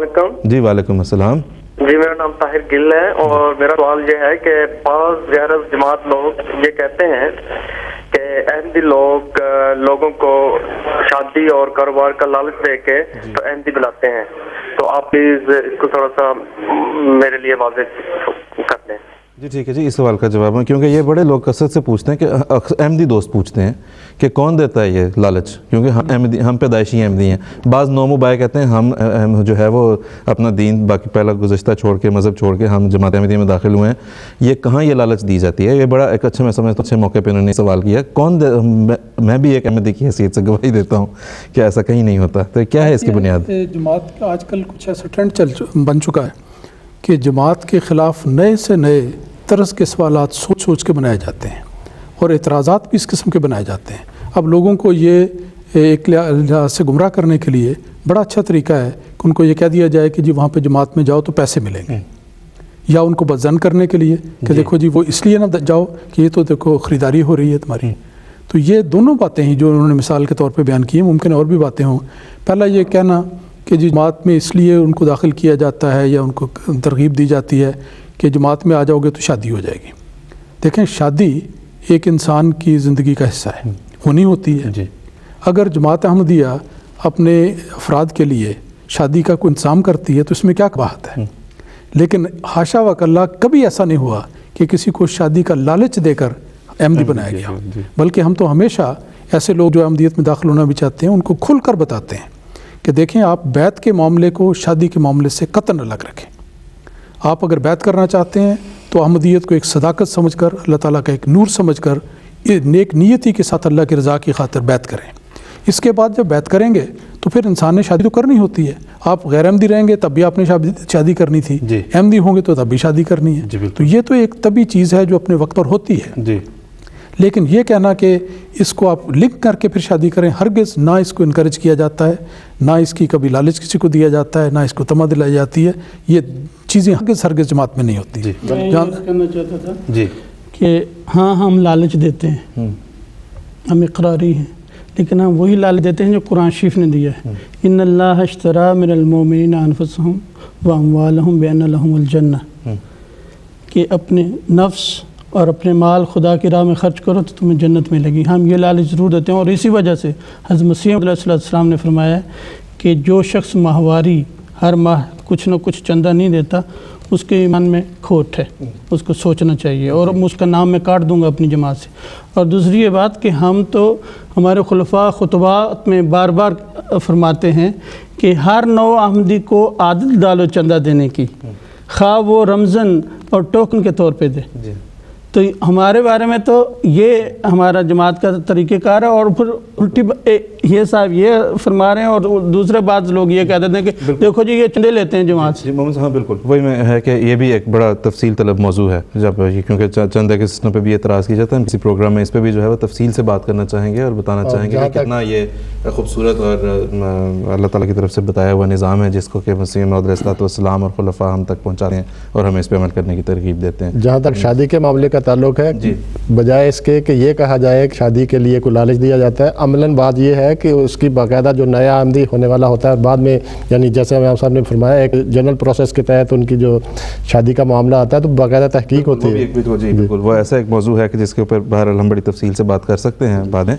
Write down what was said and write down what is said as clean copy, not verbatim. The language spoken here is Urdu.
علیکم۔ جی وعلیکم السلام۔ جی میرا نام طاہر گل ہے، اور میرا سوال یہ ہے کہ بعض غیر جماعت لوگ یہ کہتے ہیں کہ احمدی لوگوں کو شادی اور کاروبار کا لالچ دے کے تو احمدی بلاتے ہیں، تو آپ پلیز اس کو تھوڑا سا میرے لیے واضح کر دیں۔ جی ٹھیک ہے جی، اس سوال کا جواب ہے، کیونکہ یہ بڑے لوگ کثرت سے پوچھتے ہیں کہ احمدی دوست پوچھتے ہیں کہ کون دیتا ہے یہ لالچ، کیونکہ ہم پیدائشی احمدی ہیں۔ بعض نومو بھائی کہتے ہیں ہم جو ہے وہ اپنا دین باقی پہلا گزشتہ چھوڑ کے مذہب چھوڑ کے ہم جماعت احمدی میں داخل ہوئے ہیں، یہ کہاں یہ لالچ دی جاتی ہے؟ یہ بڑا ایک اچھا، میں سمجھتا ہوں اچھے موقع پہ انہوں نے سوال کیا۔ میں بھی ایک احمدی کی حیثیت سے گواہی دیتا ہوں کہ ایسا کہیں نہیں ہوتا۔ تو کیا ہے اس کی بنیاد؟ جماعت کا آج کل کچھ ایسا ٹرینڈ بن چکا ہے کہ جماعت کے خلاف نئے سے نئے طرز کے سوالات سوچ کے بنائے جاتے ہیں، اور اعتراضات بھی اس قسم کے بنائے جاتے ہیں۔ اب لوگوں کو یہ ایک لحاظ سے گمراہ کرنے کے لیے بڑا اچھا طریقہ ہے کہ ان کو یہ کہہ دیا جائے کہ جی وہاں پہ جماعت میں جاؤ تو پیسے ملیں گے، یا ان کو بدظن کرنے کے لیے کہ دیکھو جی وہ اس لیے نہ جاؤ کہ یہ تو دیکھو خریداری ہو رہی ہے تمہاری۔ تو یہ دونوں باتیں ہیں جو انہوں نے مثال کے طور پہ بیان کی ہیں، ممکن ہے اور بھی باتیں ہوں۔ پہلا یہ کہنا کہ جی جماعت میں اس لیے ان کو داخل کیا جاتا ہے یا ان کو ترغیب دی جاتی ہے کہ جماعت میں آ جاؤ گے تو شادی ہو جائے گی۔ دیکھیں، شادی ایک انسان کی زندگی کا حصہ ہے، ہونی ہوتی ہے۔ اگر جماعت احمدیہ اپنے افراد کے لیے شادی کا کوئی انتظام کرتی ہے تو اس میں کیا بات ہے؟ لیکن حاشا وکلا کبھی ایسا نہیں ہوا کہ کسی کو شادی کا لالچ دے کر احمدی بنایا گیا، بلکہ ہم تو ہمیشہ ایسے لوگ جو احمدیت میں داخل ہونا بھی چاہتے ہیں ان کو کھل کر بتاتے ہیں کہ دیکھیں، آپ بیعت کے معاملے کو شادی کے معاملے سے قطعاً الگ رکھیں۔ آپ اگر بیعت کرنا چاہتے ہیں تو احمدیت کو ایک صداقت سمجھ کر، اللہ تعالیٰ کا ایک نور سمجھ کر، نیک نیتی کے ساتھ اللہ کی رضا کی خاطر بیعت کریں۔ اس کے بعد جب بیعت کریں گے تو پھر انسان نے شادی تو کرنی ہوتی ہے۔ آپ غیر احمدی رہیں گے تب بھی آپ نے شادی کرنی تھی، احمدی ہوں گے تو تب بھی شادی کرنی ہے۔ تو یہ تو ایک طبی چیز ہے جو اپنے وقت پر ہوتی ہے۔ لیکن یہ کہنا کہ اس کو آپ لنک کر کے پھر شادی کریں، ہرگز نہ اس کو انکریج کیا جاتا ہے، نہ اس کی کبھی لالچ کسی کو دیا جاتا ہے، نہ اس کو تمہ دلائی جاتی ہے۔ یہ چیزیں ہرگز جماعت میں نہیں ہوتی۔ میں کہنا چاہتا تھا کہ ہاں ہم لالچ دیتے ہیں، ہم اقراری ہیں، لیکن ہم وہی لالچ دیتے ہیں جو قرآن شریف نے دیا ہے۔ ان اللہ اشتری من المؤمنین انفسہم واموالہم بان لہم الجنہ، کہ اپنے نفس اور اپنے مال خدا کی راہ میں خرچ کرو تو تمہیں جنت ملے گی۔ ہم یہ لالچ ضرور دیتے ہیں، اور اسی وجہ سے حضرت مسیح علیہ السلام نے فرمایا کہ جو شخص ماہواری ہر ماہ کچھ نہ کچھ چندہ نہیں دیتا اس کے ایمان میں کھوٹ ہے، اس کو سوچنا چاہیے، اور اس کا نام میں کاٹ دوں گا اپنی جماعت سے۔ اور دوسری یہ بات کہ ہم تو ہمارے خلفاء خطبات میں بار بار فرماتے ہیں کہ ہر نو احمدی کو عادت ڈالو چندہ دینے کی، خواہ وہ رمضان اور ٹوکن کے طور پہ دے۔ تو ہمارے بارے میں تو یہ ہمارا جماعت کا طریقہ کار ہے، اور پھر الٹی یہ صاحب یہ فرما رہے ہیں، اور دوسرے بعض لوگ یہ کہہ دیتے ہیں کہ دیکھو جی یہ چندے لیتے ہیں جماعت سے۔ محمد صاحب بالکل وہی میں ہے کہ یہ بھی ایک بڑا تفصیل طلب موضوع ہے، جب کیونکہ چندے کے سسٹم پہ بھی اعتراض کیا جاتا ہے، کسی پروگرام میں اس پہ بھی جو ہے وہ تفصیل سے بات کرنا چاہیں گے اور بتانا چاہیں گے کہ کتنا یہ خوبصورت اور اللہ تعالیٰ کی طرف سے بتایا ہوا نظام ہے جس کو کہ مسیح موعود علیہ السلام اور خلفاء ہم تک پہنچاتے ہیں اور ہمیں اس پہ عمل کرنے کی ترغیب دیتے ہیں۔ جہاں تک شادی کے معاملے کا تعلق ہے، بجائے اس کے کہ یہ کہا جائے کہ شادی کے لیے کوئی لالچ دیا جاتا ہے، عملاً بات یہ ہے کہ اس کی باقاعدہ جو نیا آمدی ہونے والا ہوتا ہے بعد میں، یعنی جیسے امام صاحب نے فرمایا ایک جنرل پروسیس کے تحت ان کی جو شادی کا معاملہ آتا ہے تو باقاعدہ تحقیق ہوتی ہے۔ بالکل وہ ایسا ایک موضوع ہے کہ جس کے اوپر بہرحال ہم بڑی تفصیل سے بات کر سکتے ہیں بعدیں۔